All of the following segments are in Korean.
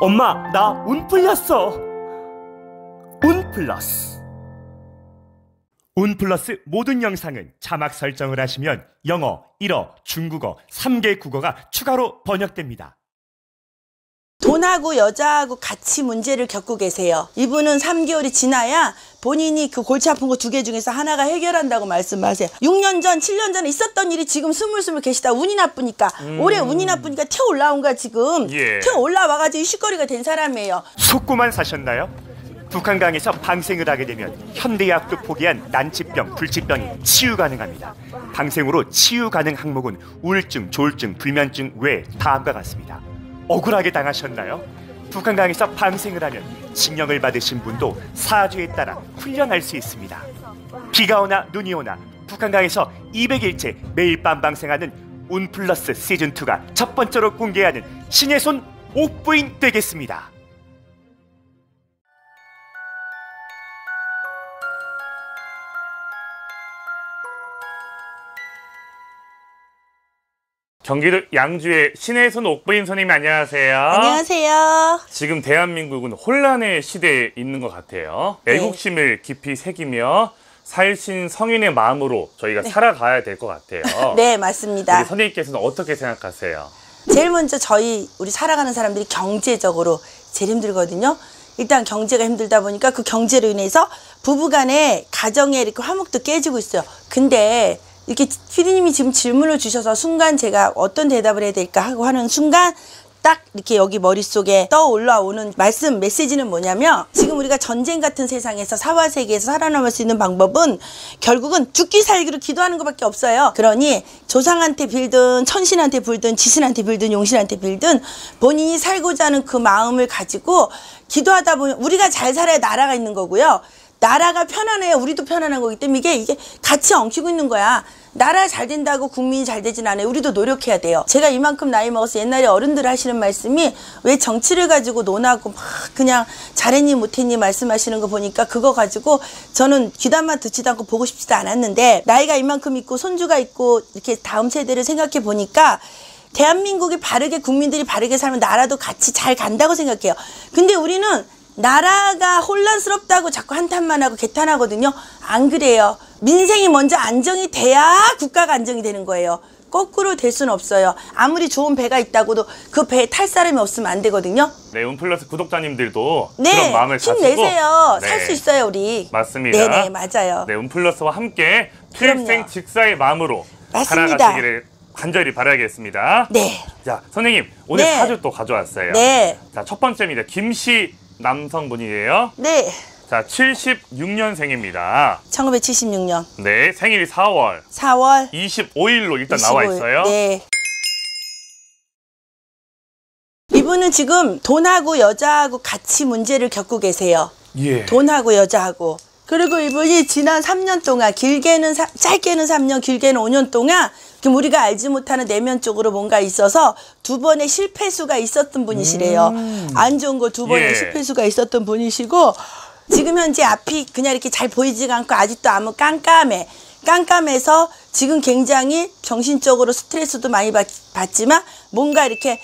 엄마, 나 운 풀렸어. 운 플러스. 운 플러스 모든 영상은 자막 설정을 하시면 영어, 일어, 중국어 3개 국어가 추가로 번역됩니다. 돈하고 여자하고 같이 문제를 겪고 계세요. 이분은 3개월이 지나야 본인이 그 골치 아픈 거 2개 중에서 하나가 해결한다고 말씀하세요. 6년 전, 7년 전에 있었던 일이 지금 스물스물 계시다. 운이 나쁘니까. 올해 운이 나쁘니까 튀어 올라온 거야 지금. 튀어 올라와가지고 이슈거리가 된 사람이에요. 속고만 사셨나요? 북한강에서 방생을 하게 되면 현대의학도 포기한 난치병, 불치병이 치유 가능합니다. 방생으로 치유 가능 항목은 우울증, 조울증, 불면증 외에 다음과 같습니다. 억울하게 당하셨나요? 북한강에서 방생을 하면 징역을 받으신 분도 사주에 따라 훈련할 수 있습니다. 비가 오나 눈이 오나 북한강에서 200일째 매일 밤 방생하는 운 플러스 시즌2가 첫 번째로 공개하는 신의 손 옥부인 되겠습니다. 경기도 양주의 신의 손 옥부인 손님 안녕하세요. 안녕하세요. 지금 대한민국은 혼란의 시대에 있는 것 같아요. 애국심을 깊이 새기며 살신 성인의 마음으로 저희가 살아가야 될 것 같아요. 네, 맞습니다. 우리 선생님께서는 어떻게 생각하세요? 제일 먼저 우리 살아가는 사람들이 경제적으로 제일 힘들거든요. 일단 경제가 힘들다 보니까 그 경제로 인해서 부부간에 가정에 이렇게 화목도 깨지고 있어요. 근데 이렇게 피디님이 지금 질문을 주셔서 순간 제가 어떤 대답을 해야 될까 하고 하는 순간 딱 이렇게 여기 머릿속에 떠올라오는 메시지는 뭐냐면, 지금 우리가 전쟁 같은 세상에서 사화 세계에서 살아남을 수 있는 방법은 결국은 죽기 살기로 기도하는 것밖에 없어요. 그러니 조상한테 빌든 천신한테 빌든 지신한테 빌든 용신한테 빌든 본인이 살고자 하는 그 마음을 가지고 기도하다 보면 우리가 잘 살아야 나라가 있는 거고요. 나라가 편안해야 우리도 편안한 거기 때문에 이게 같이 엉키고 있는 거야. 나라 잘 된다고 국민이 잘 되진 않아요. 우리도 노력해야 돼요. 제가 이만큼 나이 먹어서 옛날에 어른들 하시는 말씀이 왜 정치를 가지고 논하고 막 그냥 잘했니 못했니 말씀하시는 거 보니까 그거 가지고 저는 귀담아 듣지도 않고 보고 싶지도 않았는데, 나이가 이만큼 있고 손주가 있고 이렇게 다음 세대를 생각해 보니까 대한민국이 바르게, 국민들이 바르게 살면 나라도 같이 잘 간다고 생각해요. 근데 우리는 나라가 혼란스럽다고 자꾸 한탄만 하고 개탄하거든요. 안 그래요. 민생이 먼저 안정이 돼야 국가가 안정이 되는 거예요. 거꾸로 될 수는 없어요. 아무리 좋은 배가 있다고도 그 배에 탈 사람이 없으면 안 되거든요. 네, 운플러스 구독자님들도 그런 마음을 가지고 힘내세요. 살 수 있어요, 우리. 맞습니다. 네네, 맞아요. 네, 운플러스와 함께 필생 직사의 마음으로 맞습니다. 살아가시기를 간절히 바라겠습니다. 네. 자, 선생님 오늘 사주 또 가져왔어요. 네. 자, 첫 번째입니다. 김씨 남성분이에요. 네. 자, 76년생입니다. 1976년. 네, 생일이 4월 25일로 일단 25일. 나와 있어요. 네. 이분은 지금 돈하고 여자하고 같이 문제를 겪고 계세요. 예. 돈하고 여자하고. 그리고 이분이 지난 3년 동안, 짧게는 3년, 길게는 5년 동안 그럼 우리가 알지 못하는 내면적으로 뭔가 있어서 2번의 실패수가 있었던 분이시래요. 안 좋은 거 2번의 실패수가 있었던 분이시고, 지금 현재 앞이 그냥 이렇게 잘 보이지가 않고 아직도 아무 깜깜해. 깜깜해서 지금 굉장히 정신적으로 스트레스도 많이 받지만 뭔가 이렇게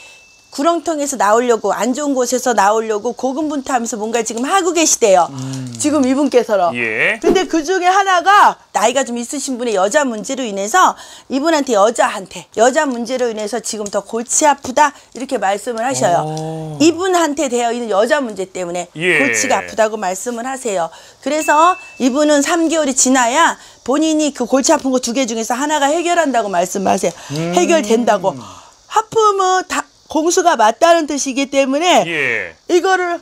구렁텅이에서 나오려고, 안 좋은 곳에서 나오려고 고군분투하면서 뭔가 지금 하고 계시대요. 지금 이분께서는. 예. 근데 그 중에 하나가 나이가 좀 있으신 분의 여자 문제로 인해서 이분한테 여자 문제로 인해서 지금 더 골치 아프다 이렇게 말씀을 하셔요. 이분한테 되어 있는 여자 문제 때문에 골치가 아프다고 말씀을 하세요. 그래서 이분은 3개월이 지나야 본인이 그 골치 아픈 거 2개 중에서 하나가 해결한다고 말씀하세요. 해결된다고. 하품은 다 공수가 맞다는 뜻이기 때문에 이거를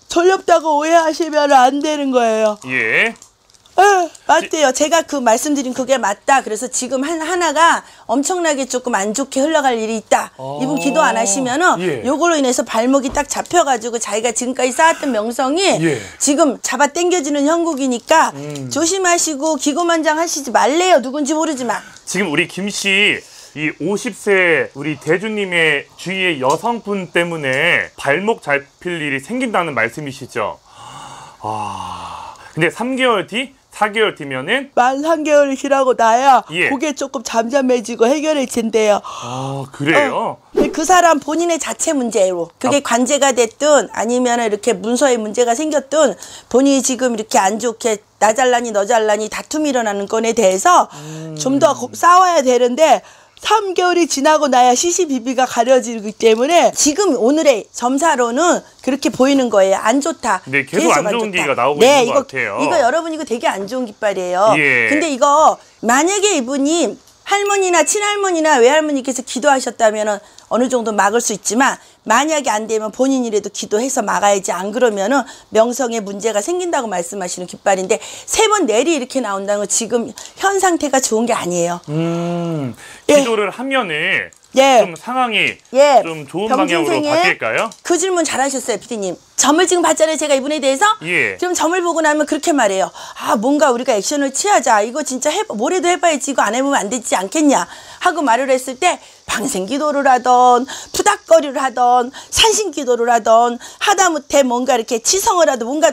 졸렵다고 오해하시면 안 되는 거예요. 예. 맞대요. 제가 그 말씀드린 그게 맞다. 그래서 지금 하나가 엄청나게 조금 안 좋게 흘러갈 일이 있다. 이분 기도 안 하시면은 요걸로 인해서 발목이 딱 잡혀가지고 자기가 지금까지 쌓았던 명성이 지금 잡아 당겨지는 형국이니까 조심하시고 기고만장 하시지 말래요. 누군지 모르지만. 지금 우리 김씨 이 50세 우리 대주님의 주위의 여성분 때문에 발목 잡힐 일이 생긴다는 말씀이시죠? 근데 3개월 뒤 4개월 뒤면은 만 3개월이 지나고 나야 예. 그게 조금 잠잠해지고 해결해진대요. 아, 그래요? 그 사람 본인의 자체 문제로 그게 관제가 됐든 아니면 이렇게 문서에 문제가 생겼든 본인이 지금 이렇게 안 좋게 나 잘라니 너 잘라니 다툼이 일어나는 건에 대해서 좀 더 싸워야 되는데 3개월이 지나고 나야 시시비비가 가려지기 때문에 지금 오늘의 점사로는 그렇게 보이는 거예요. 안 좋다. 네, 계속 안 좋은 기가 나오고 네, 있는 것 같아요. 이거 여러분 이거 되게 안 좋은 깃발이에요. 예. 근데 이거 만약에 이분이 할머니나 친할머니나 외할머니께서 기도하셨다면은 어느 정도 막을 수 있지만 만약에 안 되면 본인이라도 기도해서 막아야지. 안 그러면은 명성에 문제가 생긴다고 말씀하시는 깃발인데 3번 내리 이렇게 나온다는 건 지금 현 상태가 좋은 게 아니에요. 기도를 하면은 예. 좀 상황이 예. 좀 좋은 방향으로 병진생에 바뀔까요? 그 질문 잘하셨어요, 피디님. 점을 지금 봤잖아요, 제가 이분에 대해서. 예. 그럼 점을 보고 나면 그렇게 말해요. 아, 뭔가 우리가 액션을 취하자. 이거 진짜 뭐래도 해봐야지. 이거 안 해보면 안 되지 않겠냐 하고 말을 했을 때 방생기도를 하던 푸닥거리를 하던 산신기도를 하던 하다못해 뭔가 이렇게 치성을 하던 뭔가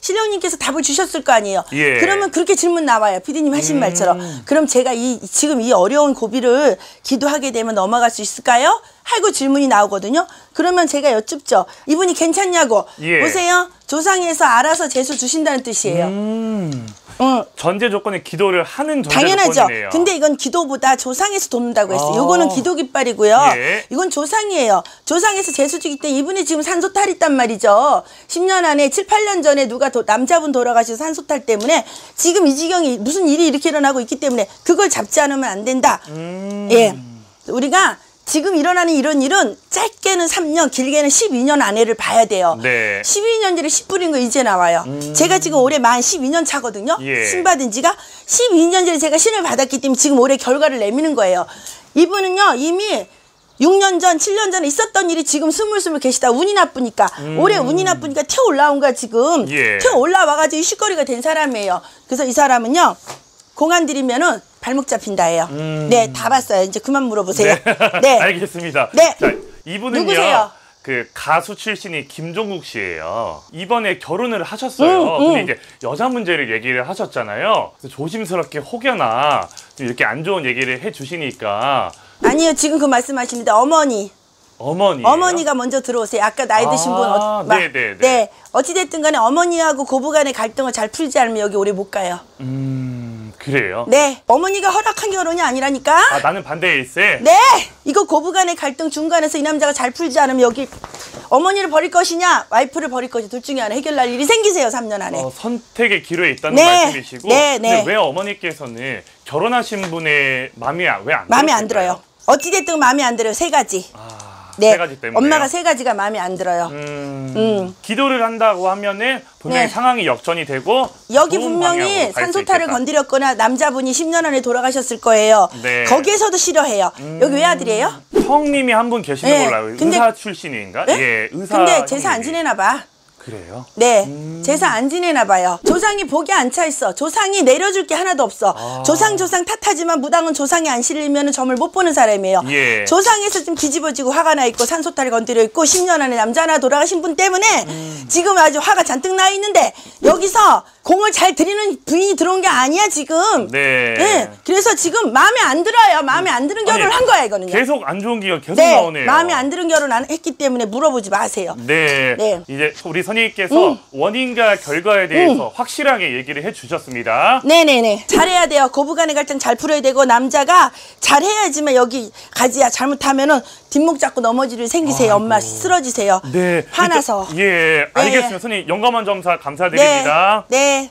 신령님께서 답을 주셨을 거 아니에요. 예. 그러면 그렇게 질문 나와요. 피디님 하신 말처럼. 그럼 제가 지금 이 어려운 고비를 기도하게 되면 넘어갈 수 있을까요? 하고 질문이 나오거든요. 그러면 제가 여쭙죠. 이분이 괜찮냐고. 예. 보세요. 조상에서 알아서 재수 주신다는 뜻이에요. 응. 전제 조건에 기도를 하는 전제 당연하죠. 조건이네요. 근데 이건 기도보다 조상에서 돕는다고 했어요. 아. 이거는 기도 깃발이고요. 예. 이건 조상이에요. 조상에서 재수 주기 때문에 이분이 지금 산소탈 있단 말이죠. 10년 안에 7, 8년 전에 누가 남자분 돌아가셔서 산소탈 때문에 지금 이 지경이 무슨 일이 이렇게 일어나고 있기 때문에 그걸 잡지 않으면 안 된다. 예. 우리가 지금 일어나는 이런 일은 짧게는 3년, 길게는 12년 안에를 봐야 돼요. 네. 12년 전에 씨 뿌린 거 이제 나와요. 제가 지금 올해 만 12년 차거든요. 예. 신 받은 지가 12년 전에 제가 신을 받았기 때문에 지금 올해 결과를 내미는 거예요. 이분은요 이미 6년 전, 7년 전에 있었던 일이 지금 스물스물 계시다. 운이 나쁘니까. 올해 운이 나쁘니까 튀어 올라온 거야 지금. 예. 튀어 올라와가지고 이슈거리가 된 사람이에요. 그래서 이 사람은요 공안 들이면은 발목 잡힌다예요. 네, 다 봤어요. 이제 그만 물어보세요. 네. 알겠습니다. 네. 자, 이분은요. 누구세요? 그 가수 출신이 김종국 씨예요. 이번에 결혼을 하셨어요. 근데 이제 여자 문제를 얘기를 하셨잖아요. 그래서 조심스럽게 혹여나 좀 이렇게 안 좋은 얘기를 해주시니까 아니요, 지금 그 말씀하시는데 어머니가 먼저 들어오세요. 아까 나이 드신 아, 분. 네네네. 네. 어찌됐든 간에 어머니하고 고부간의 갈등을 잘 풀지 않으면 여기 오래 못 가요. 그래요? 네. 어머니가 허락한 결혼이 아니라니까. 아, 나는 반대일세? 네. 이거 고부간의 갈등 중간에서 이 남자가 잘 풀지 않으면 여기 어머니를 버릴 것이냐 와이프를 버릴 것이냐 둘 중에 하나 해결날 일이 생기세요. 3년 안에. 선택의 기로에 있다는 네. 말씀이시고 네, 네. 근데 왜 어머니께서는 결혼하신 분의 마음에 왜 안 마음에 안 들어요. 어찌됐든 마음에 안 들어요. 3가지. 네. 3가지 때문에요? 엄마가 3가지가 마음에 안 들어요. 기도를 한다고 하면은 분명히 네. 상황이 역전이 되고 여기 좋은 분명히 방향으로 갈수 산소탈을 있겠다. 건드렸거나 남자분이 10년 안에 돌아가셨을 거예요. 네. 거기에서도 싫어해요. 여기 외아들이에요? 성님이 한 분 계시는 네. 걸로 알고 근데- 의사 출신인가? 네? 예, 의사. 근데 제사 안 형님이. 지내나 봐. 그래요? 네, 제사 안 지내나 봐요. 조상이 복이 안 차 있어. 조상이 내려줄 게 하나도 없어. 조상 탓하지만 무당은 조상이 안 실리면 점을 못 보는 사람이에요. 예. 조상에서 좀 뒤집어지고 화가 나 있고 산소탈이 건드려 있고 10년 안에 남자 하나 돌아가신 분 때문에 지금 아주 화가 잔뜩 나 있는데 여기서 공을 잘 들이는 부인이 들어온 게 아니야 지금. 네. 네, 그래서 지금 마음에 안 들어요. 마음에 안 드는 결혼을 아니, 한 거야 이거는요. 계속 안 좋은 기가 계속 네, 나오네요. 마음에 안 드는 결혼 안 했기 때문에 물어보지 마세요. 네. 네. 이제 우리 선생님께서 원인과 결과에 대해서 확실하게 얘기를 해주셨습니다. 네네네. 잘해야 돼요. 고부간의 갈등 잘 풀어야 되고 남자가 잘해야지만 여기 가지야. 잘못하면은 뒷목 잡고 넘어질 일 생기세요. 엄마 쓰러지세요. 네. 화나서. 예, 알겠습니다. 선생님, 영감한 점사 네. 감사드립니다. 네.